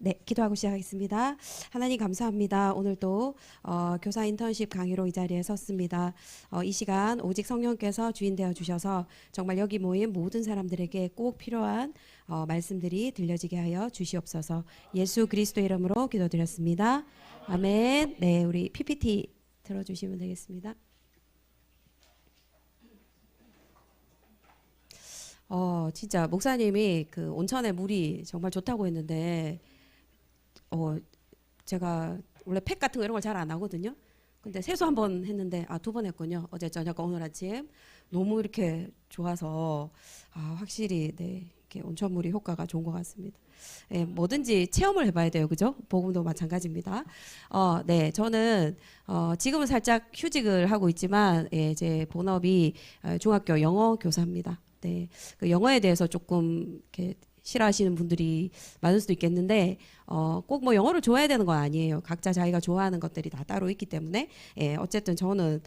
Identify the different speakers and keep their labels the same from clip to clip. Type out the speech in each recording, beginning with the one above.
Speaker 1: 네, 기도하고 시작하겠습니다. 하나님 감사합니다. 오늘도 교사 인턴십 강의로 이 자리에 섰습니다. 이 시간 오직 성령께서 주인 되어 주셔서 정말 여기 모인 모든 사람들에게 꼭 필요한 말씀들이 들려지게 하여 주시옵소서. 예수 그리스도의 이름으로 기도드렸습니다. 아멘. 네, 우리 PPT 들어주시면 되겠습니다. 진짜 목사님이 그 온천의 물이 정말 좋다고 했는데 제가 원래 팩 같은 거 이런 걸 잘 안 하거든요. 근데 세수 한 번 했는데 두 번 했군요. 어제 저녁과 오늘 아침 너무 이렇게 좋아서 확실히 네, 이렇게 온천물이 효과가 좋은 것 같습니다. 예, 뭐든지 체험을 해봐야 돼요, 그죠? 복음도 마찬가지입니다. 네, 저는 지금은 살짝 휴직을 하고 있지만 제 본업이 중학교 영어 교사입니다. 네, 그 영어에 대해서 조금 이렇게 싫어하시는 분들이 많을 수도 있겠는데 꼭 뭐 영어를 좋아해야 되는 건 아니에요. 각자 자기가 좋아하는 것들이 다 따로 있기 때문에 어쨌든 저는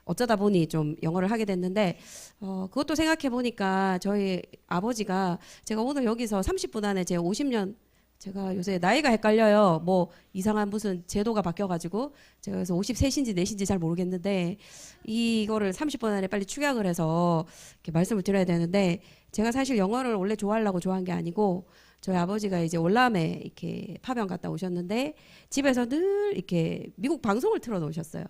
Speaker 1: 어쩌다 보니 좀 영어를 하게 됐는데 그것도 생각해 보니까 저희 아버지가 제가 오늘 여기서 30분 안에 제 50년 제가 요새 나이가 헷갈려요. 뭐 이상한 무슨 제도가 바뀌어가지고 제가 그래서 53인지 4인지 잘 모르겠는데 이거를 30분 안에 빨리 축약을 해서 이렇게 말씀을 드려야 되는데 제가 사실 영어를 원래 좋아하려고 좋아한 게 아니고 저희 아버지가 이제 월남에 이렇게 파병 갔다 오셨는데 집에서 늘 이렇게 미국 방송을 틀어 놓으셨어요.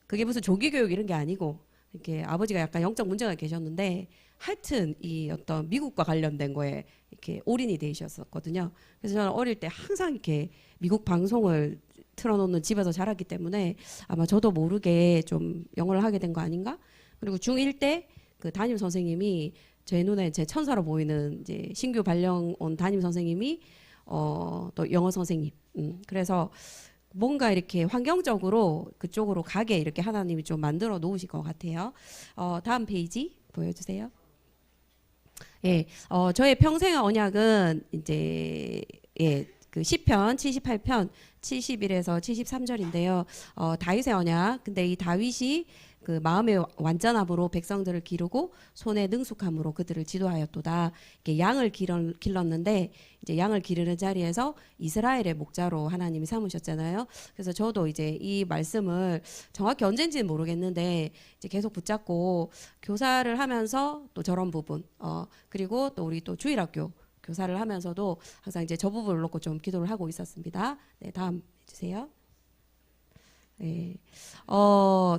Speaker 1: 그게 무슨 조기 교육 이런 게 아니고 이렇게 아버지가 약간 영적 문제가 계셨는데 하여튼 이 어떤 미국과 관련된 거에 이렇게 올인이 되셨었거든요. 그래서 저는 어릴 때 항상 이렇게 미국 방송을 틀어놓는 집에서 자랐기 때문에 아마 저도 모르게 좀 영어를 하게 된 거 아닌가? 그리고 중1 때 그 담임 선생님이 제 눈에 제 천사로 보이는 이제 신규 발령 온 담임 선생님이 또 영어 선생님. 그래서 뭔가 이렇게 환경적으로 그쪽으로 가게 이렇게 하나님이 좀 만들어 놓으실 것 같아요. 다음 페이지 보여주세요. 예, 저의 평생의 언약은 이제 그 시편 78편 71에서 73절인데요. 다윗의 언약. 근데 이 다윗이 그 마음의 완전함으로 백성들을 기르고 손의 능숙함으로 그들을 지도하였도다. 이렇게 양을 길렀는데 이제 양을 기르는 자리에서 이스라엘의 목자로 하나님이 삼으셨잖아요. 그래서 저도 이제 이 말씀을 정확히 언젠지는 모르겠는데 이제 계속 붙잡고 교사를 하면서 또 저런 부분 그리고 또 우리 또 주일학교 교사를 하면서도 항상 이제 저 부분을 놓고 좀 기도를 하고 있었습니다. 네, 다음 해주세요. 네,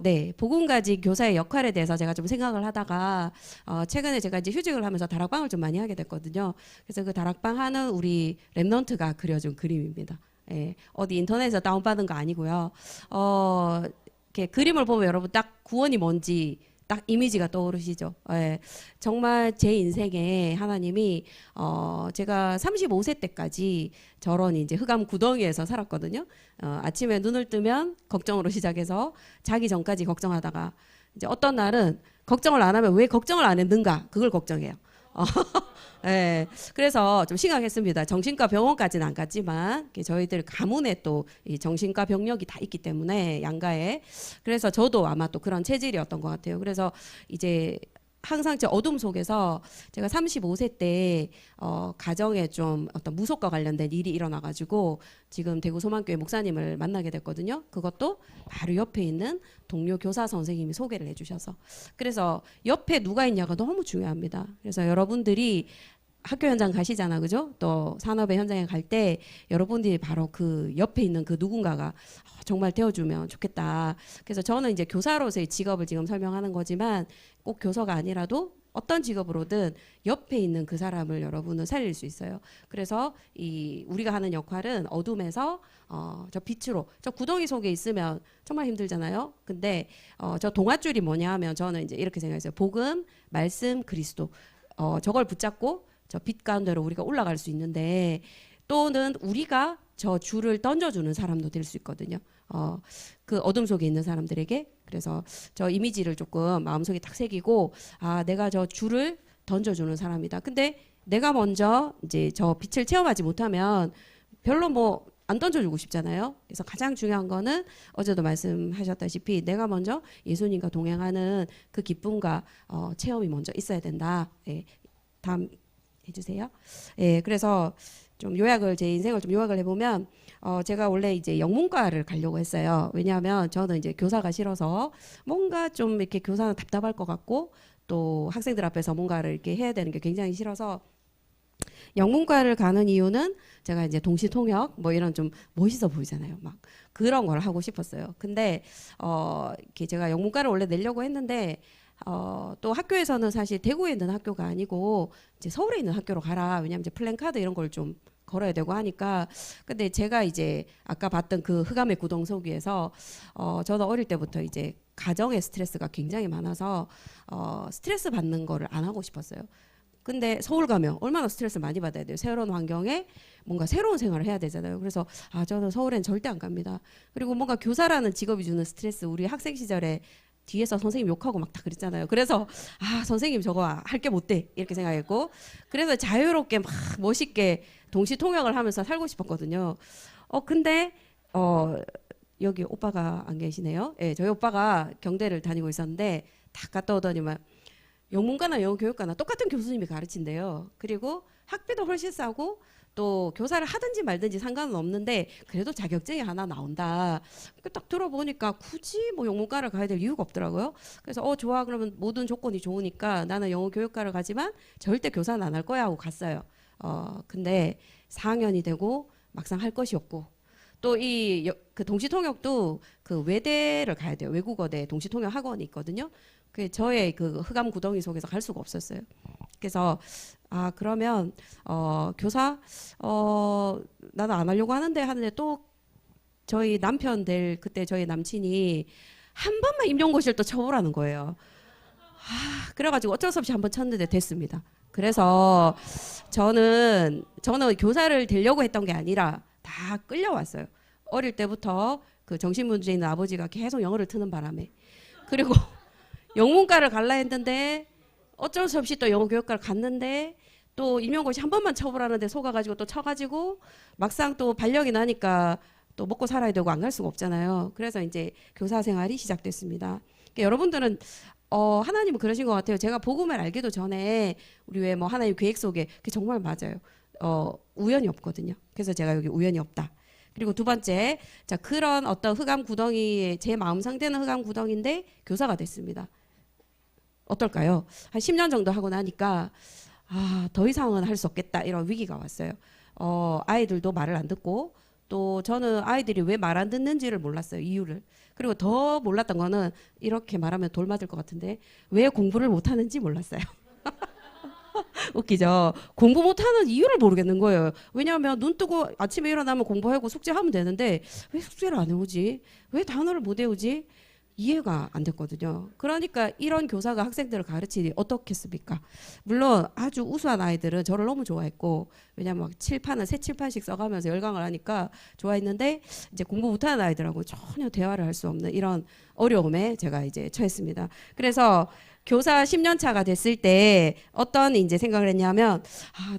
Speaker 1: 네, 복음가진 교사의 역할에 대해서 제가 좀 생각을 하다가 최근에 제가 이제 휴직을 하면서 다락방을 좀 많이 하게 됐거든요. 그래서 그 다락방 하는 우리 랩넌트가 그려준 그림입니다. 예, 어디 인터넷에서 다운받은 거 아니고요. 이렇게 그림을 보면 여러분 딱 구원이 뭔지 딱 이미지가 떠오르시죠. 예, 정말 제 인생에 하나님이 제가 35세 때까지 저런 이제 흑암 구덩이에서 살았거든요. 아침에 눈을 뜨면 걱정으로 시작해서 자기 전까지 걱정하다가 이제 어떤 날은 걱정을 안 하면 왜 걱정을 안 했는가 그걸 걱정해요. 예, 그래서 좀 심각했습니다. 정신과 병원까지는 안 갔지만 저희들 가문에 또 이 정신과 병력이 다 있기 때문에 양가에 그래서 저도 아마 또 그런 체질이었던 것 같아요. 그래서 이제 항상 제 어둠 속에서 제가 35세 때 가정에 좀 어떤 무속과 관련된 일이 일어나가지고 지금 대구 소망교회 목사님을 만나게 됐거든요. 그것도 바로 옆에 있는 동료 교사 선생님이 소개를 해주셔서 그래서 옆에 누가 있냐가 너무 중요합니다. 그래서 여러분들이 학교 현장 가시잖아, 그죠? 또 산업의 현장에 갈 때 여러분들이 바로 그 옆에 있는 그 누군가가 정말 되어주면 좋겠다. 그래서 저는 이제 교사로서의 직업을 지금 설명하는 거지만 꼭 교사가 아니라도 어떤 직업으로든 옆에 있는 그 사람을 여러분은 살릴 수 있어요. 그래서 이 우리가 하는 역할은 어둠에서 저 빛으로 저 구덩이 속에 있으면 정말 힘들잖아요. 근데 저 동아줄이 뭐냐 하면 저는 이제 이렇게 생각했어요. 복음, 말씀, 그리스도 저걸 붙잡고 저 빛 가운데로 우리가 올라갈 수 있는데 또는 우리가 저 줄을 던져주는 사람도 될 수 있거든요. 그 어둠 속에 있는 사람들에게. 그래서 저 이미지를 조금 마음속에 딱 새기고 내가 저 줄을 던져주는 사람이다. 근데 내가 먼저 이제 저 빛을 체험하지 못하면 별로 뭐 안 던져주고 싶잖아요. 그래서 가장 중요한 거는 어제도 말씀하셨다시피 내가 먼저 예수님과 동행하는 그 기쁨과 체험이 먼저 있어야 된다. 예, 다음 해주세요. 예, 그래서 좀 요약을 제 인생을 좀 요약을 해보면 제가 원래 이제 영문과를 가려고 했어요. 왜냐하면 저는 이제 교사가 싫어서 뭔가 좀 이렇게 교사는 답답할 것 같고 또 학생들 앞에서 뭔가를 이렇게 해야 되는 게 굉장히 싫어서 영문과를 가는 이유는 제가 이제 동시통역 뭐 이런 좀 멋있어 보이잖아요. 막 그런 걸 하고 싶었어요. 근데 이렇게 제가 영문과를 원래 내려고 했는데 또 학교에서는 사실 대구에 있는 학교가 아니고 이제 서울에 있는 학교로 가라. 왜냐면 이제 플랜카드 이런 걸 좀 걸어야 되고 하니까. 근데 제가 이제 아까 봤던 그 흑암의 구덩서기에서 저도 어릴 때부터 이제 가정의 스트레스가 굉장히 많아서 스트레스 받는 거를 안 하고 싶었어요. 근데 서울 가면 얼마나 스트레스 많이 받아야 돼요. 새로운 환경에 뭔가 새로운 생활을 해야 되잖아요. 그래서 저는 서울엔 절대 안 갑니다. 그리고 뭔가 교사라는 직업이 주는 스트레스, 우리 학생 시절에 뒤에서 선생님 욕하고 막 다 그랬잖아요. 그래서 선생님 저거 할 게 못 돼 이렇게 생각했고, 그래서 자유롭게 막 멋있게 동시통역을 하면서 살고 싶었거든요. 근데 여기 오빠가 안 계시네요. 예, 저희 오빠가 경대를 다니고 있었는데 딱 갔다 오더니만 영문과나 영어교육과나 똑같은 교수님이 가르친대요. 그리고 학비도 훨씬 싸고 또 교사를 하든지 말든지 상관은 없는데 그래도 자격증이 하나 나온다. 딱 들어보니까 굳이 뭐 영문과를 가야 될 이유가 없더라고요. 그래서 좋아, 그러면 모든 조건이 좋으니까 나는 영어교육과를 가지만 절대 교사는 안 할 거야 하고 갔어요. 근데 4학년이 되고 막상 할 것이 없고, 또 그 동시통역도 그 외대를 가야 돼요. 외국어대 동시통역 학원이 있거든요. 그 저의 그 흑암 구덩이 속에서 갈 수가 없었어요. 그래서 그러면 교사 나는 안 하려고 하는데 또 저희 남편 될 그때 저희 남친이 한 번만 임용고시를 또 쳐보라는 거예요. 그래가지고 어쩔 수 없이 한번 쳤는데 됐습니다. 그래서 저는 교사를 되려고 했던 게 아니라 다 끌려왔어요. 어릴 때부터 그 정신문제 있는 아버지가 계속 영어를 트는 바람에, 그리고 영문과를 갈라 했는데 어쩔 수 없이 또 영어교육과를 갔는데 또 임용고시 한 번만 쳐보라는데 속아가지고 또 쳐가지고 막상 또 발령이 나니까 또 먹고 살아야 되고 안 갈 수가 없잖아요. 그래서 이제 교사 생활이 시작됐습니다. 그러니까 여러분들은 하나님은 그러신 것 같아요. 제가 복음을 알기도 전에 우리 왜 뭐 하나님 계획 속에 그게 정말 맞아요. 우연이 없거든요. 그래서 제가 여기 우연이 없다. 그리고 두 번째, 자, 그런 어떤 흑암 구덩이에 제 마음 상태는 흑암 구덩이인데 교사가 됐습니다. 어떨까요? 한 10년 정도 하고 나니까 더 이상은 할 수 없겠다 이런 위기가 왔어요. 아이들도 말을 안 듣고, 또 저는 아이들이 왜 말 안 듣는지를 몰랐어요. 이유를. 그리고 더 몰랐던 거는, 이렇게 말하면 돌 맞을 것 같은데, 왜 공부를 못하는지 몰랐어요. 웃기죠? 공부 못하는 이유를 모르겠는 거예요. 왜냐하면 눈 뜨고 아침에 일어나면 공부하고 숙제하면 되는데 왜 숙제를 안 해오지? 왜 단어를 못 외우지? 이해가 안 됐거든요. 그러니까 이런 교사가 학생들을 가르치니 어떻겠습니까? 물론 아주 우수한 아이들은 저를 너무 좋아했고, 왜냐면 막 칠판을 새 칠판씩 써가면서 열강을 하니까 좋아했는데, 이제 공부 못하는 아이들하고 전혀 대화를 할 수 없는 이런 어려움에 제가 이제 처했습니다. 그래서 교사 10년 차가 됐을 때 어떤 이제 생각을 했냐면,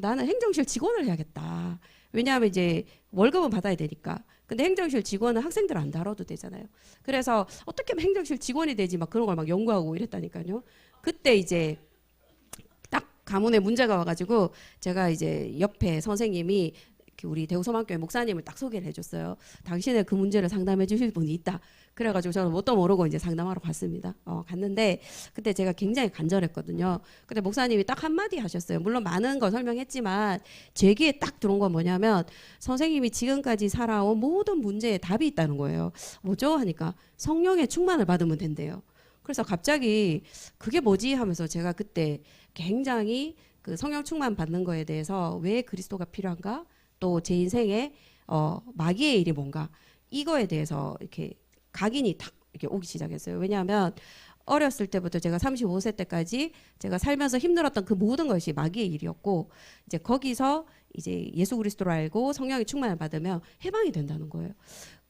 Speaker 1: 나는 행정실 직원을 해야겠다. 왜냐하면 이제 월급은 받아야 되니까. 근데 행정실 직원은 학생들 안 다뤄도 되잖아요. 그래서 어떻게 하면 행정실 직원이 되지, 막 그런 걸 막 연구하고 이랬다니까요. 그때 이제 딱 가문에 문제가 와가지고 제가 이제 옆에 선생님이 우리 대구소망교회 목사님을 딱 소개를 해줬어요. 당신의 그 문제를 상담해 주실 분이 있다. 그래가지고 저는 뭣도 모르고 이제 상담하러 갔습니다. 갔는데 그때 제가 굉장히 간절했거든요. 근데 목사님이 딱 한마디 하셨어요. 물론 많은 거 설명했지만 제 귀에 딱 들어온 건 뭐냐면, 선생님이 지금까지 살아온 모든 문제에 답이 있다는 거예요. 뭐죠? 하니까 성령의 충만을 받으면 된대요. 그래서 갑자기 그게 뭐지 하면서 제가 그때 굉장히 그 성령 충만 받는 거에 대해서 왜 그리스도가 필요한가, 또 제 인생에 마귀의 일이 뭔가, 이거에 대해서 이렇게 각인이 탁 이렇게 오기 시작했어요. 왜냐하면 어렸을 때부터 제가 35세 때까지 제가 살면서 힘들었던 그 모든 것이 마귀의 일이었고, 이제 거기서 이제 예수 그리스도를 알고 성령의 충만을 받으면 해방이 된다는 거예요.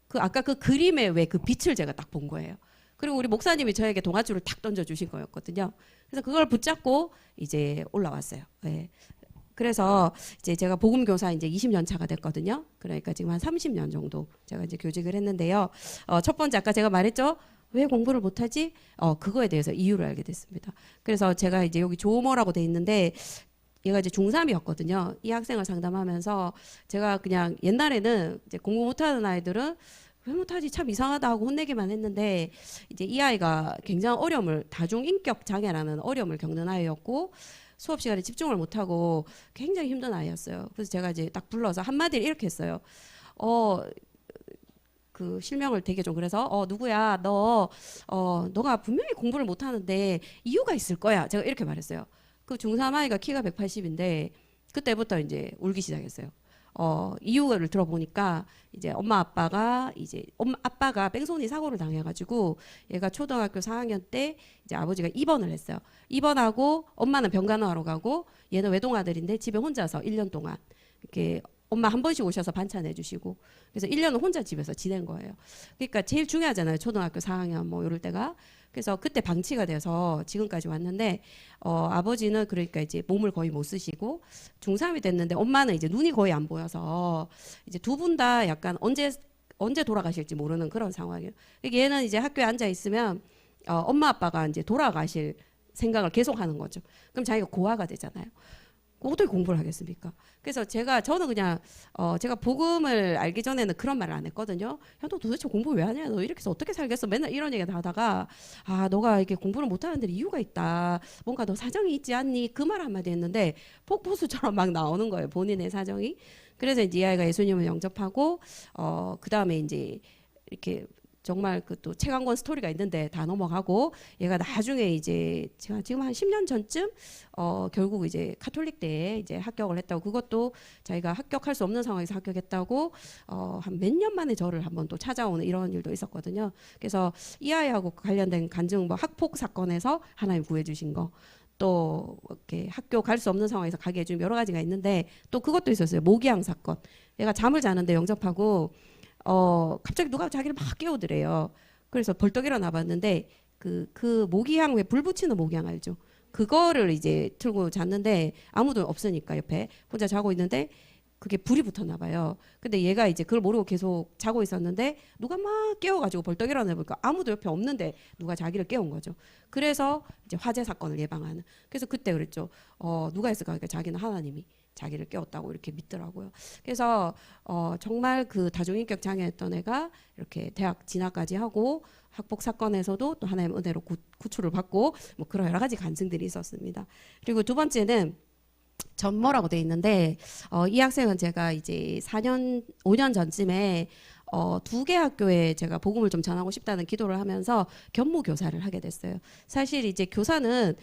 Speaker 1: 그 아까 그 그림의 왜 그 빛을 제가 딱 본 거예요. 그리고 우리 목사님이 저에게 동아줄을 탁 던져 주신 거였거든요. 그래서 그걸 붙잡고 이제 올라왔어요. 네. 그래서 이제 제가 복음교사 이제 20년 차가 됐거든요. 그러니까 지금 한 30년 정도 제가 이제 교직을 했는데요. 첫 번째 아까 제가 말했죠. 왜 공부를 못하지? 그거에 대해서 이유를 알게 됐습니다. 그래서 제가 이제 여기 조모라고 돼 있는데, 얘가 이제 중3이었거든요. 이 학생을 상담하면서 제가 그냥 옛날에는 이제 공부 못하는 아이들은 왜 못하지 참 이상하다 하고 혼내기만 했는데 이제 이 아이가 굉장한 어려움을 다중인격 장애라는 어려움을 겪는 아이였고 수업 시간에 집중을 못하고 굉장히 힘든 아이였어요. 그래서 제가 이제 딱 불러서 한마디를 이렇게 했어요. 그 실명을 되게 좀 그래서 누구야 너가 분명히 공부를 못하는데 이유가 있을 거야. 제가 이렇게 말했어요. 그 중3 아이가 키가 180인데 그때부터 이제 울기 시작했어요. 이유를 들어보니까 이제 아빠가 뺑소니 사고를 당해가지고 얘가 초등학교 4학년 때 이제 아버지가 입원을 했어요. 입원하고 엄마는 병간호하러 가고 얘는 외동아들인데 집에 혼자서 1년 동안 이렇게 엄마 한 번씩 오셔서 반찬해 주시고 그래서 1년은 혼자 집에서 지낸 거예요. 그러니까 제일 중요하잖아요. 초등학교 4학년 뭐 이럴 때가. 그래서 그때 방치가 돼서 지금까지 왔는데 아버지는 그러니까 이제 몸을 거의 못 쓰시고 중3이 됐는데 엄마는 이제 눈이 거의 안 보여서 이제 두 분 다 약간 언제 돌아가실지 모르는 그런 상황이에요. 그러니까 얘는 이제 학교에 앉아 있으면 엄마 아빠가 이제 돌아가실 생각을 계속 하는 거죠. 그럼 자기가 고아가 되잖아요. 어떻게 공부를 하겠습니까? 그래서 저는 그냥 제가 복음을 알기 전에는 그런 말을 안 했거든요. 야, 너 도대체 공부 왜 하냐? 너 이렇게 해서 어떻게 살겠어? 맨날 이런 얘기 하다가 너가 이렇게 공부를 못 하는 데 이유가 있다. 뭔가 너 사정이 있지 않니? 그 말 한마디 했는데 폭포수처럼 막 나오는 거예요. 본인의 사정이. 그래서 이제 이 아이가 예수님을 영접하고 그 다음에 이제 이렇게 정말 그 또 책 한 권 스토리가 있는데 다 넘어가고 얘가 나중에 이제 제가 지금 한 10년 전쯤 결국 이제 카톨릭대에 이제 합격을 했다고 그것도 자기가 합격할 수 없는 상황에서 합격했다고 한 몇 년 만에 저를 한번 또 찾아오는 이런 일도 있었거든요. 그래서 이 아이하고 관련된 간증 뭐 학폭 사건에서 하나님 구해주신 거. 또 이렇게 학교 갈 수 없는 상황에서 가게 해준 여러 가지가 있는데 또 그것도 있었어요. 모기향 사건. 얘가 잠을 자는데 영접하고 갑자기 누가 자기를 막 깨우더래요. 그래서 벌떡 일어나 봤는데 그 모기향 왜 불 붙이는 모기향 알죠? 그거를 이제 틀고 잤는데 아무도 없으니까 옆에 혼자 자고 있는데 그게 불이 붙었나 봐요. 근데 얘가 이제 그걸 모르고 계속 자고 있었는데 누가 막 깨워가지고 벌떡 일어나 보니까 아무도 옆에 없는데 누가 자기를 깨운 거죠. 그래서 이제 화재 사건을 예방하는. 그래서 그때 그랬죠. 누가 했을까? 그러니까 자기는 하나님이 자기를 깨웠다고 이렇게 믿더라고요. 그래서 정말 그 다중인격 장애였던 애가 이렇게 대학 진학까지 하고 학폭 사건에서도 또 하나님 은혜로 구출을 받고 뭐 그런 여러 가지 간증들이 있었습니다. 그리고 두 번째는 전모라고 돼 있는데 이 학생은 제가 이제 5년 전쯤에 두 개 학교에 제가 복음을 좀 전하고 싶다는 기도를 하면서 견무 교사를 하게 됐어요. 사실 이제 교사는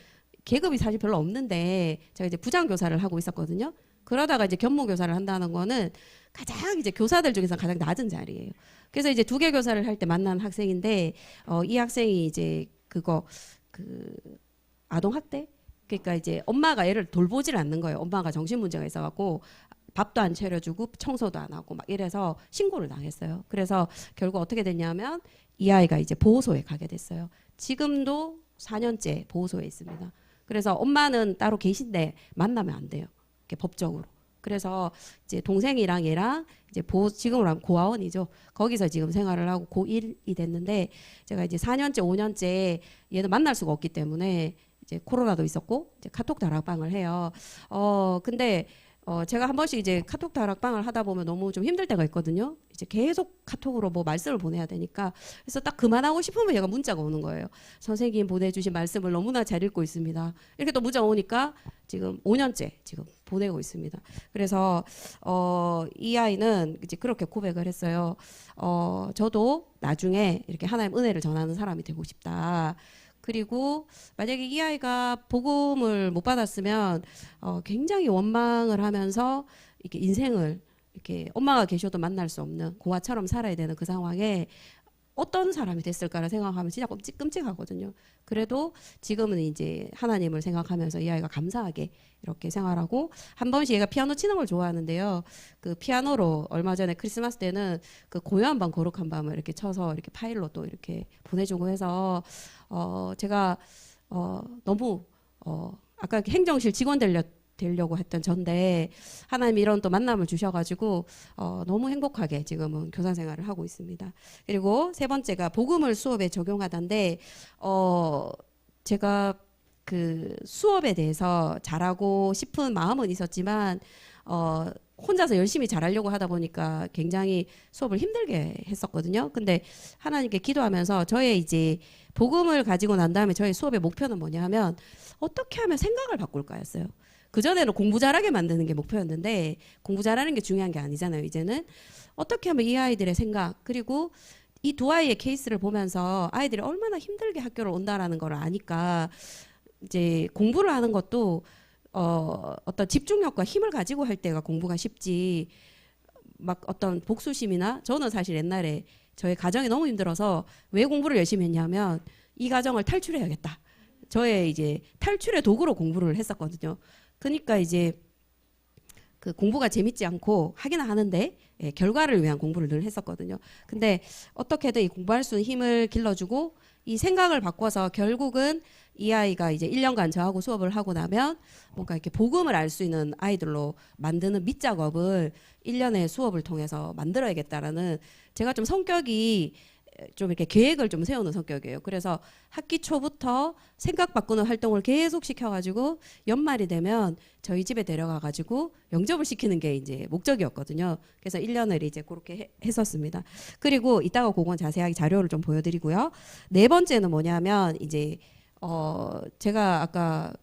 Speaker 1: 계급이 사실 별로 없는데 제가 이제 부장 교사를 하고 있었거든요. 그러다가 이제 견무 교사를 한다는 거는 가장 이제 교사들 중에서 가장 낮은 자리예요. 그래서 이제 두 개 교사를 할 때 만난 학생인데 이 학생이 이제 그 아동 학대? 그러니까 이제 엄마가 얘를 돌보질 않는 거예요. 엄마가 정신 문제가 있어갖고 밥도 안 차려주고 청소도 안 하고 막 이래서 신고를 당했어요. 그래서 결국 어떻게 됐냐면 이 아이가 이제 보호소에 가게 됐어요. 지금도 4년째 보호소에 있습니다. 그래서 엄마는 따로 계신데 만나면 안 돼요. 이렇게 법적으로. 그래서 이제 동생이랑 얘랑 이제 지금으로 하면 고아원이죠. 거기서 지금 생활을 하고 고1이 됐는데 제가 이제 4년째, 5년째 얘는 만날 수가 없기 때문에 이제 코로나도 있었고 이제 카톡 다락방을 해요. 근데 제가 한 번씩 이제 카톡 다락방을 하다 보면 너무 좀 힘들 때가 있거든요. 이제 계속 카톡으로 뭐 말씀을 보내야 되니까. 그래서 딱 그만하고 싶으면 얘가 문자가 오는 거예요. 선생님 보내주신 말씀을 너무나 잘 읽고 있습니다. 이렇게 또 문자 오니까 지금 5년째 지금 보내고 있습니다. 그래서 이 아이는 이제 그렇게 고백을 했어요. 저도 나중에 이렇게 하나님 은혜를 전하는 사람이 되고 싶다. 그리고 만약에 이 아이가 복음을 못 받았으면 굉장히 원망을 하면서 이렇게 인생을 이렇게 엄마가 계셔도 만날 수 없는 고아처럼 살아야 되는 그 상황에 어떤 사람이 됐을까를 생각하면 진짜 끔찍하거든요. 그래도 지금은 이제 하나님을 생각하면서 이 아이가 감사하게 이렇게 생활하고 한 번씩 얘가 피아노 치는 걸 좋아하는데요. 그 피아노로 얼마 전에 크리스마스 때는 그 고요한 밤 거룩한 밤을 이렇게 쳐서 이렇게 파일로 또 이렇게 보내주고 해서 제가 너무 아까 행정실 직원 되려고 했던 전데 하나님 이런 또 만남을 주셔가지고 너무 행복하게 지금은 교사 생활을 하고 있습니다. 그리고 세 번째가 복음을 수업에 적용하던데 제가 그 수업에 대해서 잘하고 싶은 마음은 있었지만 혼자서 열심히 잘하려고 하다 보니까 굉장히 수업을 힘들게 했었거든요. 근데 하나님께 기도하면서 저의 이제 복음을 가지고 난 다음에 저의 수업의 목표는 뭐냐 하면 어떻게 하면 생각을 바꿀까였어요. 그전에는 공부 잘하게 만드는 게 목표였는데 공부 잘하는 게 중요한 게 아니잖아요. 이제는 어떻게 하면 이 아이들의 생각 그리고 이 두 아이의 케이스를 보면서 아이들이 얼마나 힘들게 학교를 온다라는 걸 아니까 이제 공부를 하는 것도 어떤 집중력과 힘을 가지고 할 때가 공부가 쉽지 막 어떤 복수심이나 저는 사실 옛날에 저의 가정이 너무 힘들어서 왜 공부를 열심히 했냐면 이 가정을 탈출해야겠다. 저의 이제 탈출의 도구로 공부를 했었거든요. 그러니까 이제 그 공부가 재밌지 않고 하기는 하는데 결과를 위한 공부를 늘 했었거든요. 근데 어떻게든 이 공부할 수 있는 힘을 길러주고 이 생각을 바꿔서 결국은 이 아이가 이제 1년간 저하고 수업을 하고 나면 뭔가 이렇게 복음을 알 수 있는 아이들로 만드는 밑작업을 1년의 수업을 통해서 만들어야겠다라는 제가 좀 성격이 좀 이렇게 계획을 좀 세우는 성격이에요. 그래서 학기 초부터 생각 바꾸는 활동을 계속 시켜가지고 연말이 되면 저희 집에 데려가가지고 영접을 시키는 게 이제 목적이었거든요. 그래서 1년을 이제 그렇게 했었습니다. 그리고 이따가 그건 자세하게 자료를 좀 보여드리고요. 네 번째는 뭐냐면 이제 제가 아까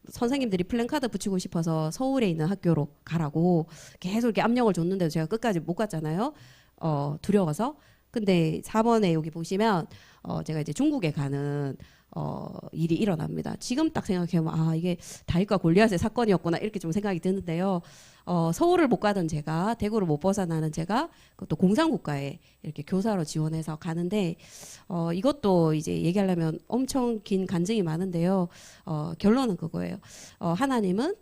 Speaker 1: 선생님들이 플랜카드 붙이고 싶어서 서울에 있는 학교로 가라고 계속 이렇게 압력을 줬는데도 제가 끝까지 못 갔잖아요. 두려워서. 근데 4번에 여기 보시면 제가 이제 중국에 가는 일이 일어납니다. 지금 딱 생각해보면 아 이게 다윗과 골리앗의 사건이었구나 이렇게 좀 생각이 드는데요. 서울을 못 가던 제가 대구를 못 벗어나는 제가 그것도 공산국가에 이렇게 교사로 지원해서 가는데 이것도 이제 얘기하려면 엄청 긴 간증이 많은데요. 결론은 그거예요. 하나님은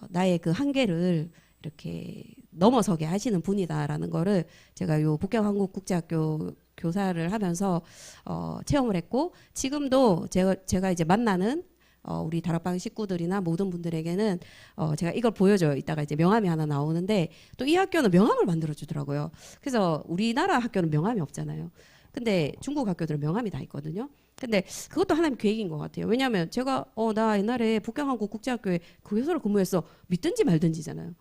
Speaker 1: 나의 그 한계를 이렇게 넘어서게 하시는 분이다라는 거를 제가 요 북경한국국제학교 교사를 하면서 체험을 했고 지금도 제가 이제 만나는 우리 다락방 식구들이나 모든 분들에게는 제가 이걸 보여줘요. 이따가 이제 명함이 하나 나오는데 또 이 학교는 명함을 만들어 주더라고요. 그래서 우리나라 학교는 명함이 없잖아요. 근데 중국 학교들은 명함이 다 있거든요. 근데 그것도 하나님 계획인 것 같아요. 왜냐하면 제가 나 옛날에 북경한국국제학교에 그 교사로 근무했어 믿든지 말든지잖아요.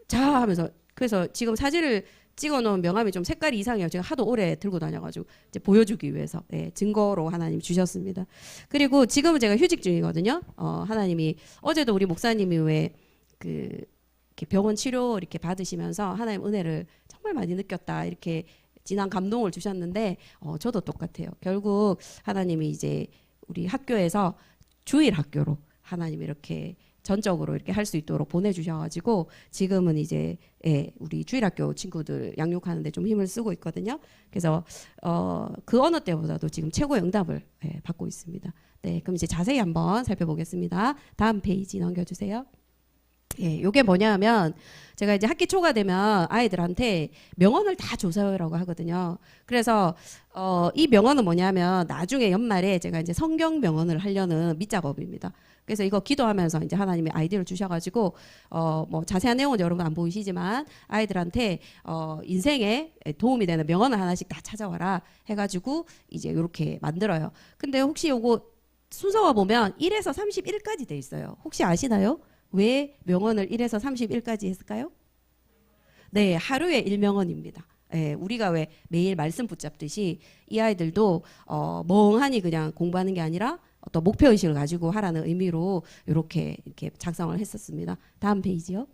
Speaker 1: 자 하면서 그래서 지금 사진을 찍어놓은 명함이 좀 색깔이 이상해요. 제가 하도 오래 들고 다녀가지고 이제 보여주기 위해서 증거로 하나님 주셨습니다. 그리고 지금은 제가 휴직 중이거든요. 하나님이 어제도 우리 목사님이 왜 그 병원 치료 이렇게 받으시면서 하나님 은혜를 정말 많이 느꼈다 이렇게 진한 감동을 주셨는데 저도 똑같아요. 결국 하나님이 이제 우리 학교에서 주일 학교로 하나님이 이렇게 전적으로 이렇게 할 수 있도록 보내주셔가지고 지금은 이제 우리 주일학교 친구들 양육하는데 좀 힘을 쓰고 있거든요. 그래서 그 어느 때보다도 지금 최고의 응답을 받고 있습니다. 네, 그럼 이제 자세히 한번 살펴보겠습니다. 다음 페이지 넘겨주세요. 요게 뭐냐면 제가 이제 학기 초가 되면 아이들한테 명언을 다 조사하라고 하거든요. 그래서 이 명언은 뭐냐면 나중에 연말에 제가 이제 성경 명언을 하려는 밑작업입니다. 그래서 이거 기도하면서 이제 하나님이 아이디어를 주셔가지고 뭐 자세한 내용은 여러분 안 보이시지만 아이들한테 인생에 도움이 되는 명언을 하나씩 다 찾아와라 해가지고 이제 이렇게 만들어요. 근데 혹시 요거 순서가 보면 1에서 31까지 돼 있어요. 혹시 아시나요? 왜 명언을 1에서 31까지 했을까요? 네, 하루에 1명언입니다. 우리가 왜 매일 말씀 붙잡듯이 이 아이들도 멍하니 그냥 공부하는 게 아니라 어떤 목표의식을 가지고 하라는 의미로 이렇게 작성을 했었습니다. 다음 페이지요.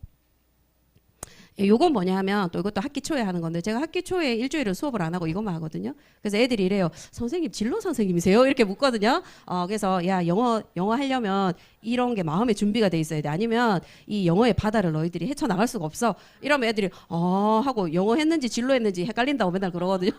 Speaker 1: 요건 뭐냐 하면 또 이것도 학기 초에 하는 건데 제가 학기 초에 일주일을 수업을 안 하고 이것만 하거든요. 그래서 애들이 이래요. 선생님 진로 선생님이세요? 이렇게 묻거든요. 그래서 야 영어 하려면 이런 게 마음의 준비가 돼 있어야 돼. 아니면 이 영어의 바다를 너희들이 헤쳐나갈 수가 없어. 이러면 애들이 하고 영어 했는지 진로 했는지 헷갈린다고 맨날 그러거든요.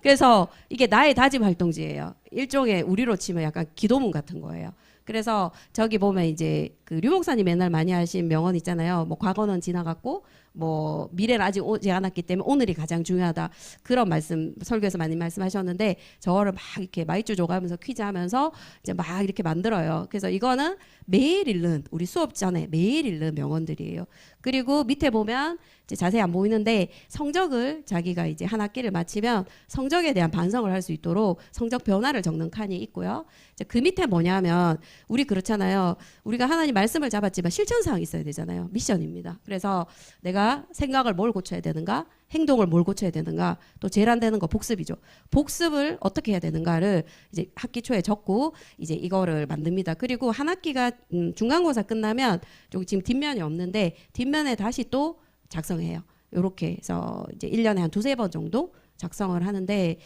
Speaker 1: 그래서 이게 나의 다짐 활동지예요. 일종의 우리로 치면 약간 기도문 같은 거예요. 그래서 저기 보면 이제 그 류 목사님 맨날 많이 하신 명언 있잖아요. 뭐 과거는 지나갔고 뭐 미래는 아직 오지 않았기 때문에 오늘이 가장 중요하다. 그런 말씀 설교에서 많이 말씀하셨는데 저를 막 이렇게 마이쮸 줘가면서 퀴즈하면서 이제 막 이렇게 만들어요. 그래서 이거는 매일 읽는 우리 수업 전에 매일 읽는 명언들이에요. 그리고 밑에 보면 이제 자세히 안 보이는데 성적을 자기가 이제 한 학기를 마치면 성적에 대한 반성을 할 수 있도록 성적 변화를 적는 칸이 있고요. 이제 그 밑에 뭐냐면 우리 그렇잖아요. 우리가 하나님 말씀을 잡았지만 실천사항이 있어야 되잖아요. 미션입니다. 그래서 내가 생각을 뭘 고쳐야 되는가, 행동을 뭘 고쳐야 되는가, 또 제일 안 되는 거 복습이죠. 복습을 어떻게 해야 되는가를 이제 학기 초에 적고 이제 이거를 만듭니다. 그리고 한 학기가 중간고사 끝나면 여기 지금 뒷면이 없는데 뒷면에 다시 또 작성해요. 이렇게 해서 이제 1년에 한 두세 번 정도 작성을 하는데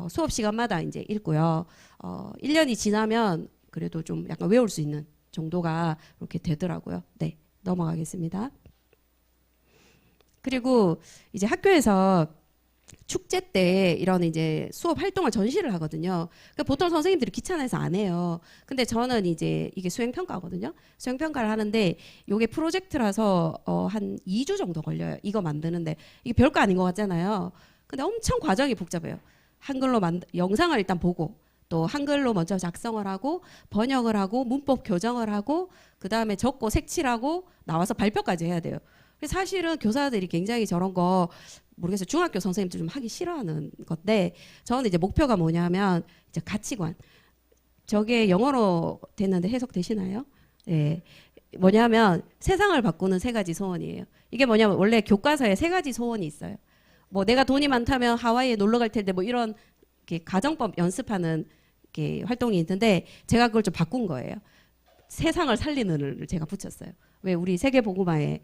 Speaker 1: 수업 시간마다 이제 읽고요. 1년이 지나면 그래도 좀 약간 외울 수 있는 정도가 이렇게 되더라고요. 네, 넘어가겠습니다. 그리고 이제 학교에서 축제 때 이런 이제 수업 활동을 전시를 하거든요. 그러니까 보통 선생님들이 귀찮아서 안 해요. 근데 저는 이제 이게 수행평가거든요. 수행평가를 하는데 이게 프로젝트라서 한 2주 정도 걸려요. 이거 만드는데 이게 별거 아닌 것 같잖아요. 근데 엄청 과정이 복잡해요. 한글로 영상을 일단 보고 또 한글로 먼저 작성을 하고 번역을 하고 문법 교정을 하고 그 다음에 적고 색칠하고 나와서 발표까지 해야 돼요. 사실은 교사들이 굉장히 저런 거 모르겠어요. 중학교 선생님들 좀 하기 싫어하는 건데 저는 이제 목표가 뭐냐면 이제 가치관. 저게 영어로 됐는데 해석되시나요? 예. 뭐냐면 세상을 바꾸는 세 가지 소원이에요. 이게 뭐냐면 원래 교과서에 세 가지 소원이 있어요. 뭐 내가 돈이 많다면 하와이에 놀러 갈 텐데 뭐 이런 가정법 연습하는 활동이 있는데 제가 그걸 좀 바꾼 거예요. 세상을 살리는을 제가 붙였어요. 왜 우리 세계복음화에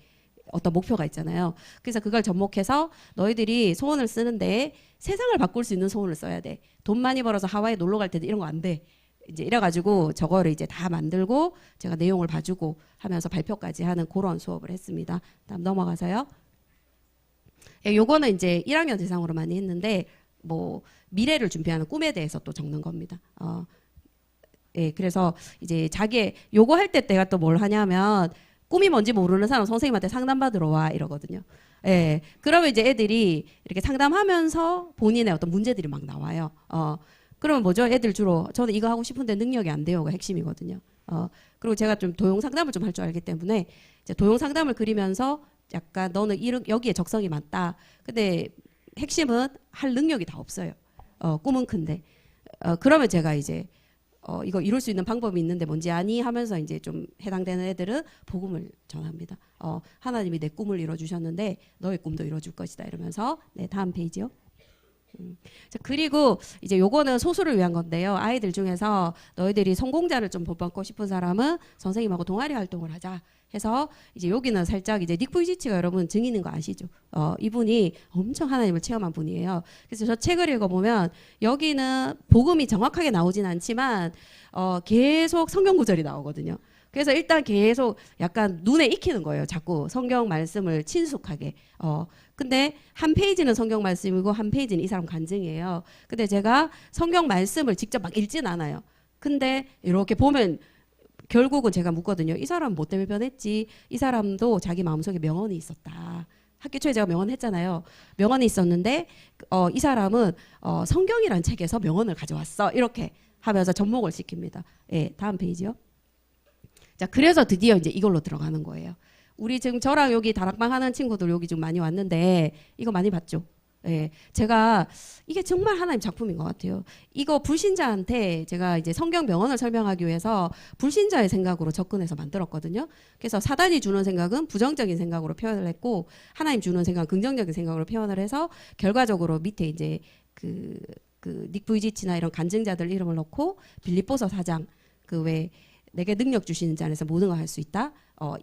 Speaker 1: 어떤 목표가 있잖아요. 그래서 그걸 접목해서 너희들이 소원을 쓰는데 세상을 바꿀 수 있는 소원을 써야 돼. 돈 많이 벌어서 하와이 놀러 갈 텐데 이런 거 안 돼. 이제 이래가지고 저거를 이제 다 만들고 제가 내용을 봐주고 하면서 발표까지 하는 그런 수업을 했습니다. 다음 넘어가서요. 요거는 이제 1학년 대상으로 많이 했는데 뭐 미래를 준비하는 꿈에 대해서 또 적는 겁니다. 예, 그래서 이제 자기 요거 할 때 내가 또 뭘 하냐면 꿈이 뭔지 모르는 사람 선생님한테 상담받으러 와 이러거든요. 예, 그러면 이제 애들이 이렇게 상담하면서 본인의 어떤 문제들이 막 나와요. 그러면 뭐죠? 애들 주로 저는 이거 하고 싶은데 능력이 안 돼요가 핵심이거든요. 그리고 제가 좀 도용 상담을 좀 할 줄 알기 때문에 이제 도용 상담을 그리면서 약간 너는 여기에 적성이 맞다. 근데 핵심은 할 능력이 다 없어요. 꿈은 큰데. 그러면 제가 이제 이거 이룰 수 있는 방법이 있는데 뭔지 아니 하면서 이제 좀 해당되는 애들은 복음을 전합니다. 하나님이 내 꿈을 이뤄주셨는데 너의 꿈도 이뤄줄 것이다 이러면서. 네, 다음 페이지요. 자, 그리고 이제 요거는 소수를 위한 건데요. 아이들 중에서 너희들이 성공자를 좀 본받고 싶은 사람은 선생님하고 동아리 활동을 하자 해서 이제 여기는 살짝 이제 닉 부이지치가 여러분 증인인 거 아시죠? 이분이 엄청 하나님을 체험한 분이에요. 그래서 저 책을 읽어보면 여기는 복음이 정확하게 나오진 않지만 계속 성경 구절이 나오거든요. 그래서 일단 계속 약간 눈에 익히는 거예요. 자꾸 성경 말씀을 친숙하게. 근데 한 페이지는 성경 말씀이고 한 페이지는 이 사람 간증이에요. 근데 제가 성경 말씀을 직접 막 읽진 않아요. 근데 이렇게 보면 결국은 제가 묻거든요. 이 사람 뭐 때문에 변했지? 이 사람도 자기 마음속에 명언이 있었다. 학기 초에 제가 명언 했잖아요. 명언이 있었는데 이 사람은 성경이란 책에서 명언을 가져왔어. 이렇게 하면서 접목을 시킵니다. 예, 다음 페이지요. 자, 그래서 드디어 이제 이걸로 들어가는 거예요. 우리 지금 저랑 여기 다락방 하는 친구들 여기 좀 많이 왔는데 이거 많이 봤죠? 예, 제가 이게 정말 하나님 작품인 것 같아요. 이거 불신자한테 제가 이제 성경 명언을 설명하기 위해서 불신자의 생각으로 접근해서 만들었거든요. 그래서 사단이 주는 생각은 부정적인 생각으로 표현을 했고 하나님 주는 생각은 긍정적인 생각으로 표현을 해서 결과적으로 밑에 이제 그 닉 부이지치나 이런 간증자들 이름을 넣고 빌립보서 4장 그 왜 내게 능력 주시는 자 안에서 모든 걸 할 수 있다.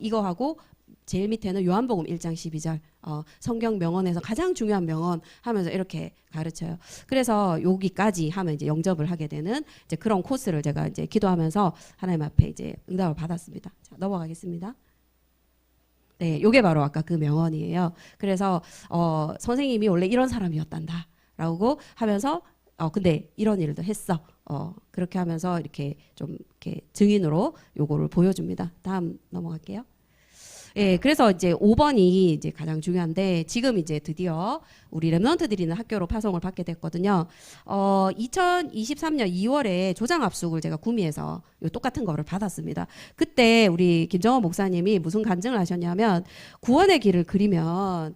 Speaker 1: 이거 하고 제일 밑에는 요한복음 1장 12절 성경 명언에서 가장 중요한 명언 하면서 이렇게 가르쳐요. 그래서 여기까지 하면 이제 영접을 하게 되는 이제 그런 코스를 제가 이제 기도하면서 하나님 앞에 이제 응답을 받았습니다. 자, 넘어가겠습니다. 네, 요게 바로 아까 그 명언이에요. 그래서 선생님이 원래 이런 사람이었단다라고 하면서 근데 이런 일도 했어. 그렇게 하면서 이렇게 좀 이렇게 증인으로 요거를 보여줍니다. 다음 넘어갈게요. 예, 그래서 이제 5번이 이제 가장 중요한데 지금 이제 드디어 우리 랩런트들이 있는 학교로 파송을 받게 됐거든요. 2023년 2월에 조장합숙을 제가 구미에서 요 똑같은 거를 받았습니다. 그때 우리 김정원 목사님이 무슨 간증을 하셨냐면 구원의 길을 그리면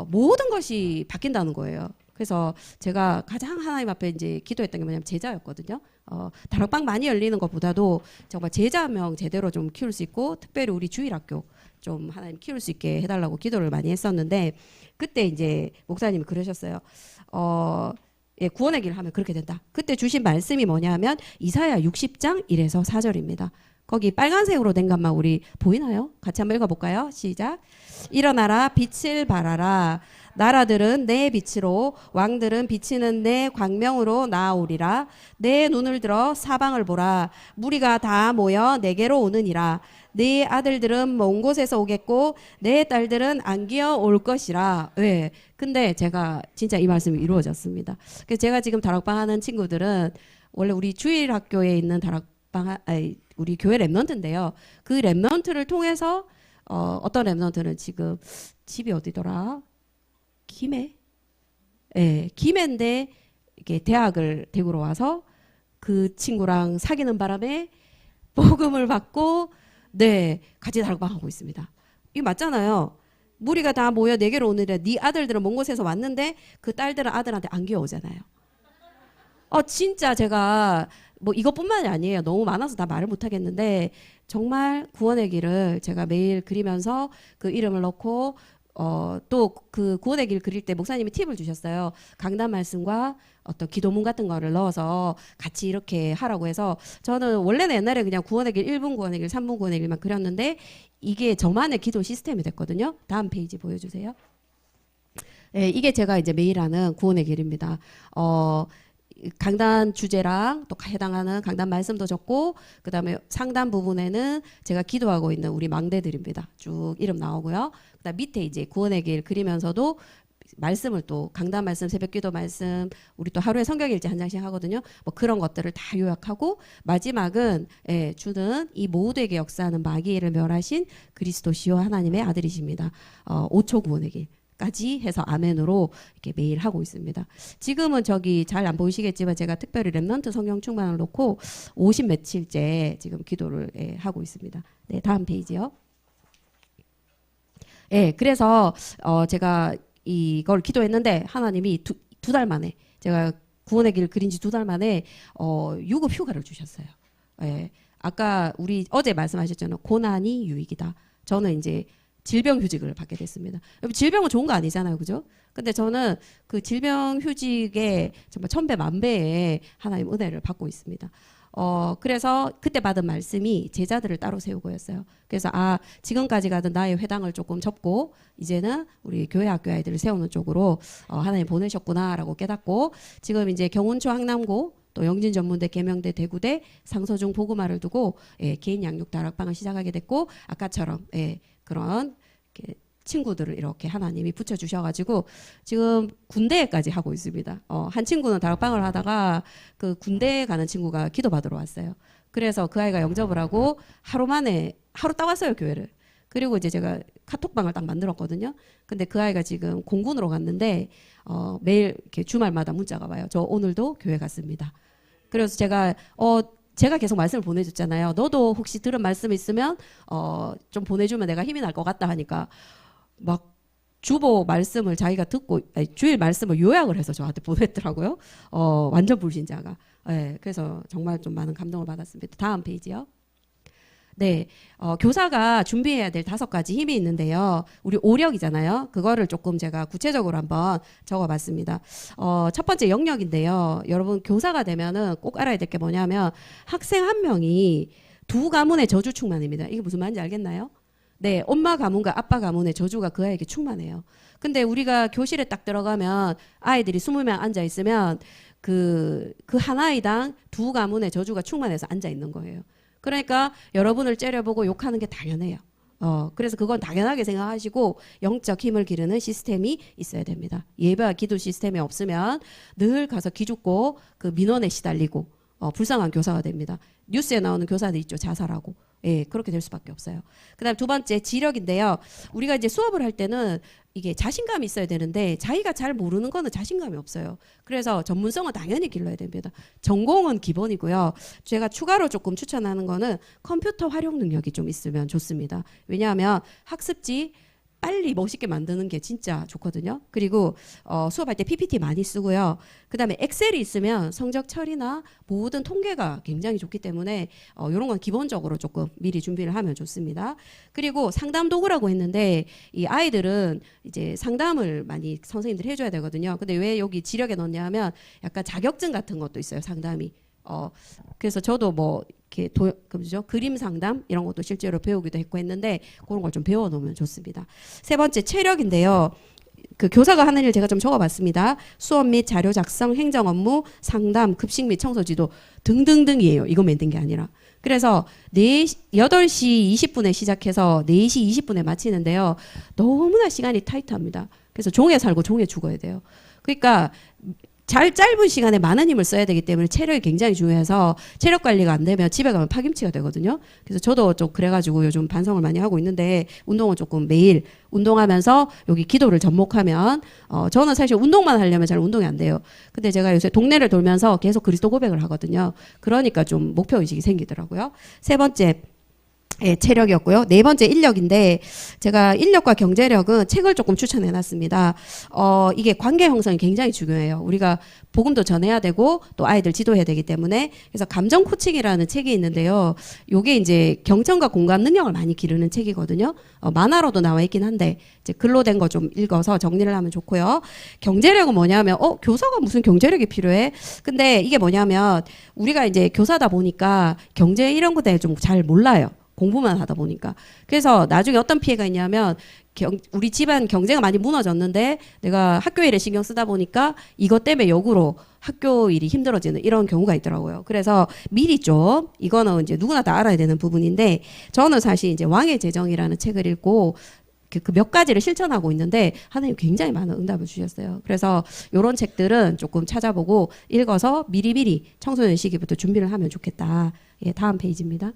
Speaker 1: 모든 것이 바뀐다는 거예요. 그래서 제가 가장 하나님 앞에 이제 기도했던 게 뭐냐면 제자였거든요. 다락방 많이 열리는 것보다도 정말 제자 명 제대로 좀 키울 수 있고 특별히 우리 주일학교 좀 하나님 키울 수 있게 해달라고 기도를 많이 했었는데 그때 이제 목사님이 그러셨어요. 예, 구원의 길 하면 그렇게 된다. 그때 주신 말씀이 뭐냐면 이사야 60장 1에서 4절입니다. 거기 빨간색으로 된 것만 우리 보이나요? 같이 한번 읽어볼까요? 시작. 일어나라 빛을 발하라. 나라들은 내 빛으로 왕들은 비치는 내 광명으로 나아오리라. 내 눈을 들어 사방을 보라. 무리가 다 모여 내게로 오느니라. 네 아들들은 먼 곳에서 오겠고 내 딸들은 안기어 올 것이라. 네. 근데 제가 진짜 이 말씀이 이루어졌습니다. 그래서 제가 지금 다락방 하는 친구들은 원래 우리 주일학교에 있는 다락방 우리 교회 랩런트인데요. 그 랩런트를 통해서 어떤 랩런트는 지금 집이 어디더라? 김해? 예, 김해인데 이게 대학을 대구로 와서 그 친구랑 사귀는 바람에 복음을 받고 네 같이 다락방 하고 있습니다. 이거 맞잖아요. 무리가 다 모여 내게로 오는데 네 아들들은 먼 곳에서 왔는데 그 딸들은 아들한테 안 귀여우잖아요. 진짜 제가 뭐 이것뿐만이 아니에요. 너무 많아서 다 말을 못 하겠는데 정말 구원의 길을 제가 매일 그리면서 그 이름을 넣고 또 그 구원의 길 그릴 때 목사님이 팁을 주셨어요. 강단 말씀과 어떤 기도문 같은 거를 넣어서 같이 이렇게 하라고 해서 저는 원래는 옛날에 그냥 구원의 길 1분 구원의 길 3분 구원의 길만 그렸는데 이게 저만의 기도 시스템이 됐거든요. 다음 페이지 보여주세요. 네, 이게 제가 이제 매일 하는 구원의 길입니다. 강단 주제랑 또 해당하는 강단 말씀도 적고 그 다음에 상단 부분에는 제가 기도하고 있는 우리 망대들입니다. 쭉 이름 나오고요. 그 다음 밑에 이제 구원의 길 그리면서도 말씀을 또 강단 말씀, 새벽기도 말씀, 우리 또 하루에 성경일지 한 장씩 하거든요. 뭐 그런 것들을 다 요약하고 마지막은 주는 이 모두에게 역사하는 마귀를 멸하신 그리스도시요 하나님의 아들이십니다. 5초 구원의 길. 까지 해서 아멘으로 이렇게 매일 하고 있습니다. 지금은 저기 잘 안 보이시겠지만 제가 특별히 랩런트 성경 충만을 놓고 50 며칠째 지금 기도를 하고 있습니다. 네, 다음 페이지요. 예, 그래서 제가 이걸 기도했는데 하나님이 두 달 만에 제가 구원의 길 그린 지 2달 만에 유급 휴가를 주셨어요. 예, 아까 우리 어제 말씀하셨잖아요. 고난이 유익이다. 저는 이제 질병휴직을 받게 됐습니다. 질병은 좋은 거 아니잖아요, 그죠? 근데 저는 그 질병휴직에 정말 1000배 만배의 하나님 은혜를 받고 있습니다. 그래서 그때 받은 말씀이 제자들을 따로 세우고였어요. 그래서 지금까지 가던 나의 회당을 조금 접고 이제는 우리 교회 학교 아이들을 세우는 쪽으로 하나님 보내셨구나라고 깨닫고 지금 이제 경운초 항남고 또 영진전문대, 계명대, 대구대, 상서중 보그마를 두고 개인 양육 다락방을 시작하게 됐고 아까처럼 그런 친구들을 이렇게 하나님이 붙여주셔가지고 지금 군대까지 하고 있습니다. 한 친구는 다락방을 하다가 그 군대에 가는 친구가 기도받으러 왔어요. 그래서 그 아이가 영접을 하고 하루 딱 왔어요, 교회를. 그리고 이제 제가 카톡방을 딱 만들었거든요. 근데 그 아이가 지금 공군으로 갔는데 매일 이렇게 주말마다 문자가 와요. 저 오늘도 교회 갔습니다. 그래서 제가 계속 말씀을 보내줬잖아요. 너도 혹시 들은 말씀 있으면 좀 보내주면 내가 힘이 날 것 같다 하니까 막 주보 말씀을 자기가 듣고 주일 말씀을 요약을 해서 저한테 보냈더라고요. 완전 불신자가. 그래서 정말 좀 많은 감동을 받았습니다. 다음 페이지요. 네, 교사가 준비해야 될 5가지 힘이 있는데요. 우리 오력이잖아요. 그거를 조금 제가 구체적으로 한번 적어봤습니다. 첫 번째 영역인데요. 여러분 교사가 되면은 꼭 알아야 될 게 뭐냐면 학생 한 명이 2 가문의 저주 충만입니다. 이게 무슨 말인지 알겠나요? 네, 엄마 가문과 아빠 가문의 저주가 그 아이에게 충만해요. 근데 우리가 교실에 딱 들어가면 아이들이 20명 앉아 있으면 그 한 아이당 2 가문의 저주가 충만해서 앉아 있는 거예요. 그러니까 여러분을 째려보고 욕하는 게 당연해요. 그래서 그건 당연하게 생각하시고 영적 힘을 기르는 시스템이 있어야 됩니다. 예배와 기도 시스템이 없으면 늘 가서 기죽고 그 민원에 시달리고 불쌍한 교사가 됩니다. 뉴스에 나오는 교사들 있죠. 자살하고 예, 그렇게 될 수밖에 없어요. 그다음 두 번째 지력인데요. 우리가 이제 수업을 할 때는 이게 자신감이 있어야 되는데 자기가 잘 모르는 거는 자신감이 없어요. 그래서 전문성은 당연히 길러야 됩니다. 전공은 기본이고요. 제가 추가로 조금 추천하는 거는 컴퓨터 활용 능력이 좀 있으면 좋습니다. 왜냐하면 학습지 빨리 멋있게 만드는 게 진짜 좋거든요. 그리고 수업할 때 PPT 많이 쓰고요. 그다음에 엑셀이 있으면 성적 처리나 모든 통계가 굉장히 좋기 때문에 이런 건 기본적으로 조금 미리 준비를 하면 좋습니다. 그리고 상담 도구라고 했는데 이 아이들은 이제 상담을 많이 선생님들이 해줘야 되거든요. 근데 왜 여기 지력에 넣냐 하면 약간 자격증 같은 것도 있어요. 상담이. 그래서 저도 뭐 이렇게 그죠? 그림 상담 이런 것도 실제로 배우기도 했고 했는데 그런 걸 좀 배워 놓으면 좋습니다. 세 번째 체력인데요. 그 교사가 하는 일 제가 좀 적어봤습니다. 수업 및 자료 작성, 행정 업무, 상담, 급식 및 청소 지도 등등등이에요. 이거 만든 게 아니라. 그래서 8시 20분에 시작해서 4시 20분에 마치는데요. 너무나 시간이 타이트합니다. 그래서 종에 살고 종에 죽어야 돼요. 그러니까 짧은 시간에 많은 힘을 써야 되기 때문에 체력이 굉장히 중요해서 체력 관리가 안 되면 집에 가면 파김치가 되거든요. 그래서 저도 좀 그래가지고 요즘 반성을 많이 하고 있는데 운동을 조금 매일 운동하면서 여기 기도를 접목하면 저는 사실 운동만 하려면 잘 운동이 안 돼요. 근데 제가 요새 동네를 돌면서 계속 그리스도 고백을 하거든요. 그러니까 좀 목표의식이 생기더라고요. 세 번째 예, 체력이었고요. 네 번째 인력인데 제가 인력과 경제력은 책을 조금 추천해 놨습니다. 이게 관계 형성이 굉장히 중요해요. 우리가 복음도 전해야 되고 또 아이들 지도해야 되기 때문에 그래서 감정 코칭이라는 책이 있는데요. 요게 이제 경청과 공감 능력을 많이 기르는 책이거든요. 만화로도 나와 있긴 한데 이제 글로 된 거 좀 읽어서 정리를 하면 좋고요. 경제력은 뭐냐면 교사가 무슨 경제력이 필요해? 근데 이게 뭐냐면 우리가 이제 교사다 보니까 경제 이런 것에 좀 잘 몰라요. 공부만 하다 보니까. 그래서 나중에 어떤 피해가 있냐면 우리 집안 경제가 많이 무너졌는데 내가 학교 일에 신경 쓰다 보니까 이것 때문에 역으로 학교 일이 힘들어지는 이런 경우가 있더라고요. 그래서 미리 좀 이거는 이제 누구나 다 알아야 되는 부분인데 저는 사실 이제 왕의 재정이라는 책을 읽고 그 몇 가지를 실천하고 있는데 하나님 굉장히 많은 응답을 주셨어요. 그래서 이런 책들은 조금 찾아보고 읽어서 미리미리 청소년 시기부터 준비를 하면 좋겠다. 예, 다음 페이지입니다.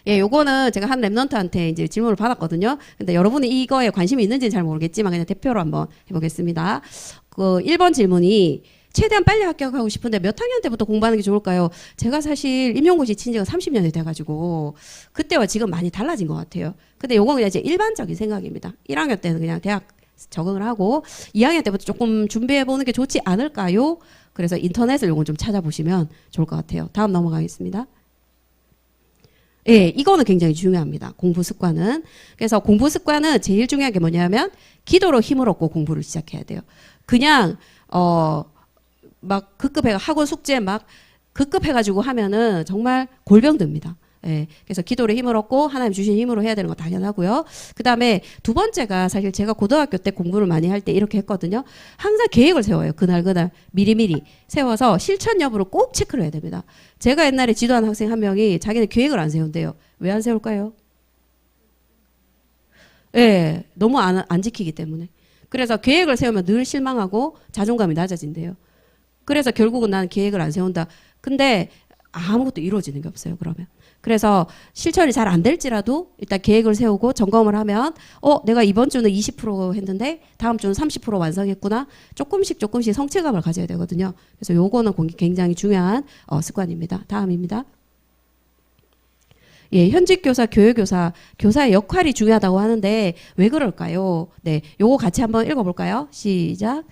Speaker 1: 예, 요거는 제가 한 랩런트한테 이제 질문을 받았거든요. 근데 여러분이 이거에 관심이 있는지는 잘 모르겠지만 그냥 대표로 한번 해보겠습니다. 그 1번 질문이 최대한 빨리 합격하고 싶은데 몇 학년 때부터 공부하는 게 좋을까요? 제가 사실 임용고시 친 지가 30년이 돼가지고 그때와 지금 많이 달라진 것 같아요. 근데 요건 그냥 제 일반적인 생각입니다. 1학년 때는 그냥 대학 적응을 하고 2학년 때부터 조금 준비해보는 게 좋지 않을까요? 그래서 인터넷을 요건 좀 찾아보시면 좋을 것 같아요. 다음 넘어가겠습니다. 예, 이거는 굉장히 중요합니다. 공부 습관은. 그래서 공부 습관은 제일 중요한 게 뭐냐면 기도로 힘을 얻고 공부를 시작해야 돼요. 그냥 막 급급해 학원 숙제 막 급급해가지고 하면은 정말 골병듭니다. 예, 그래서 기도로 힘을 얻고 하나님 주신 힘으로 해야 되는 거 당연하고요. 그 다음에 두 번째가 사실 제가 고등학교 때 공부를 많이 할 때 이렇게 했거든요. 항상 계획을 세워요. 그날 미리미리 세워서 실천 여부를 꼭 체크를 해야 됩니다. 제가 옛날에 지도한 학생 한 명이 자기는 계획을 안 세운대요. 왜 안 세울까요? 예, 너무 안 지키기 때문에. 그래서 계획을 세우면 늘 실망하고 자존감이 낮아진대요. 그래서 결국은 나는 계획을 안 세운다. 근데 아무것도 이루어지는 게 없어요, 그러면. 그래서 실천이 잘 안 될지라도 일단 계획을 세우고 점검을 하면 내가 이번 주는 20% 했는데 다음 주는 30% 완성했구나. 조금씩 성취감을 가져야 되거든요. 그래서 요거는 굉장히 중요한 습관입니다. 다음입니다. 예, 현직 교사, 교육교사, 교사의 역할이 중요하다고 하는데 왜 그럴까요? 네, 요거 같이 한번 읽어볼까요? 시작.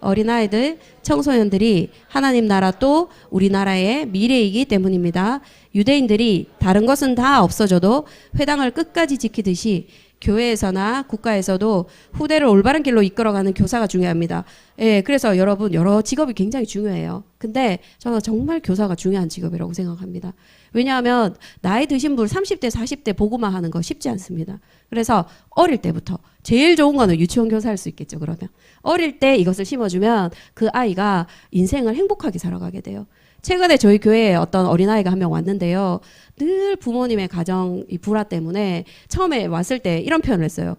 Speaker 1: 어린아이들, 청소년들이 하나님 나라 또 우리나라의 미래이기 때문입니다. 유대인들이 다른 것은 다 없어져도 회당을 끝까지 지키듯이 교회에서나 국가에서도 후대를 올바른 길로 이끌어가는 교사가 중요합니다. 예, 그래서 여러분 여러 직업이 굉장히 중요해요. 근데 저는 정말 교사가 중요한 직업이라고 생각합니다. 왜냐하면 나이 드신 분 30대 40대 보고만 하는 거 쉽지 않습니다. 그래서 어릴 때부터 제일 좋은 거는 유치원 교사일 수 있겠죠. 그러면 어릴 때 이것을 심어주면 그 아이가 인생을 행복하게 살아가게 돼요. 최근에 저희 교회에 어떤 어린아이가 한 명 왔는데요. 늘 부모님의 가정 이 불화 때문에 처음에 왔을 때 이런 표현을 했어요.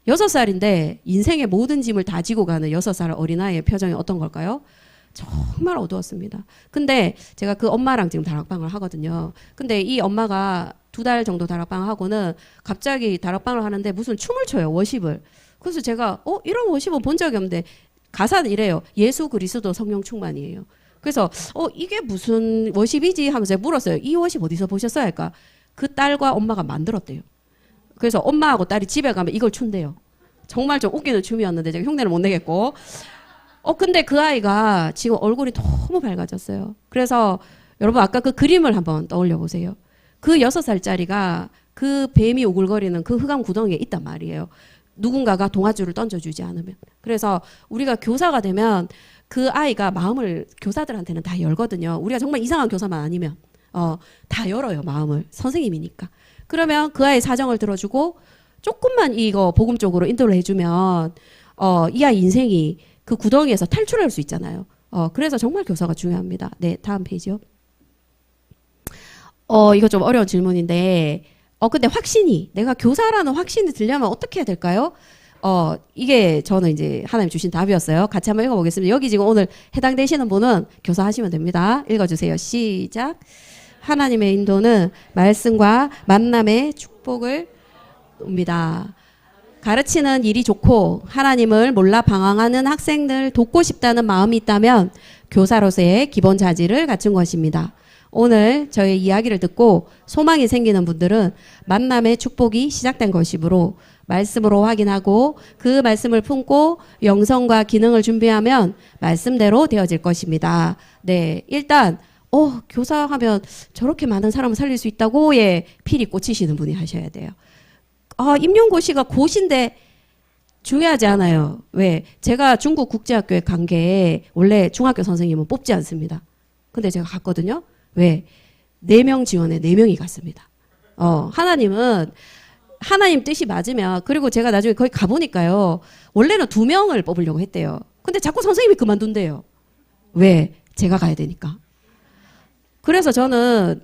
Speaker 1: 6살인데 인생의 모든 짐을 다 지고 가는 6살 어린아이의 표정이 어떤 걸까요? 정말 어두웠습니다. 근데 제가 그 엄마랑 지금 다락방을 하거든요. 근데 이 엄마가 2달 정도 다락방을 하고는 갑자기 다락방을 하는데 무슨 춤을 춰요. 워십을. 그래서 제가 이런 워십은 본 적이 없는데 가사는 이래요. 예수 그리스도 성령 충만이에요. 그래서 이게 무슨 워십이지 하면서 제가 물었어요. 이 워십 어디서 보셨어요? 할까? 그 딸과 엄마가 만들었대요. 그래서 엄마하고 딸이 집에 가면 이걸 춘대요. 정말 좀 웃기는 춤이었는데 제가 흉내를 못 내겠고. 근데 그 아이가 지금 얼굴이 너무 밝아졌어요. 그래서 여러분 아까 그 그림을 한번 떠올려 보세요. 그 6살짜리가 그 뱀이 오글거리는 그 흑암 구덩이에 있단 말이에요. 누군가가 동아줄을 던져주지 않으면. 그래서 우리가 교사가 되면 그 아이가 마음을 교사들한테는 다 열거든요. 우리가 정말 이상한 교사만 아니면 다 열어요. 마음을. 선생님이니까. 그러면 그 아이 사정을 들어주고 조금만 이거 복음 쪽으로 인도를 해주면 이 아이 인생이 그 구덩이에서 탈출할 수 있잖아요. 그래서 정말 교사가 중요합니다. 네, 다음 페이지요. 이거 좀 어려운 질문인데 근데 확신이 내가 교사라는 확신이 들려면 어떻게 해야 될까요? 이게 저는 이제 하나님 주신 답이었어요. 같이 한번 읽어보겠습니다. 여기 지금 오늘 해당되시는 분은 교사하시면 됩니다. 읽어주세요. 시작. 하나님의 인도는 말씀과 만남의 축복을 옵니다. 가르치는 일이 좋고 하나님을 몰라 방황하는 학생들 돕고 싶다는 마음이 있다면 교사로서의 기본 자질을 갖춘 것입니다. 오늘 저의 이야기를 듣고 소망이 생기는 분들은 만남의 축복이 시작된 것이므로 말씀으로 확인하고 그 말씀을 품고 영성과 기능을 준비하면 말씀대로 되어질 것입니다. 네, 일단 교사하면 저렇게 많은 사람을 살릴 수 있다고 필히 꽂히시는 분이 하셔야 돼요. 임용고시가 고시인데 중요하지 않아요. 왜? 제가 중국 국제학교에 간 게 원래 중학교 선생님은 뽑지 않습니다. 근데 제가 갔거든요. 왜? 4명 지원에 4명이 갔습니다. 하나님은 하나님 뜻이 맞으면 그리고 제가 나중에 거기 가보니까요. 원래는 2명을 뽑으려고 했대요. 근데 자꾸 선생님이 그만둔대요. 왜? 제가 가야 되니까. 그래서 저는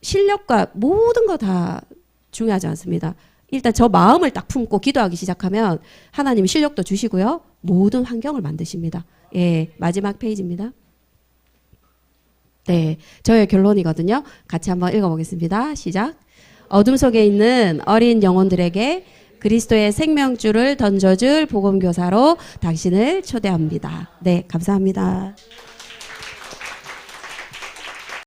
Speaker 1: 실력과 모든 거 다 중요하지 않습니다. 일단 저 마음을 딱 품고 기도하기 시작하면 하나님이 실력도 주시고요. 모든 환경을 만드십니다. 예, 마지막 페이지입니다. 네, 저의 결론이거든요. 같이 한번 읽어보겠습니다. 시작. 어둠 속에 있는 어린 영혼들에게 그리스도의 생명줄을 던져줄 복음교사로 당신을 초대합니다. 네, 감사합니다.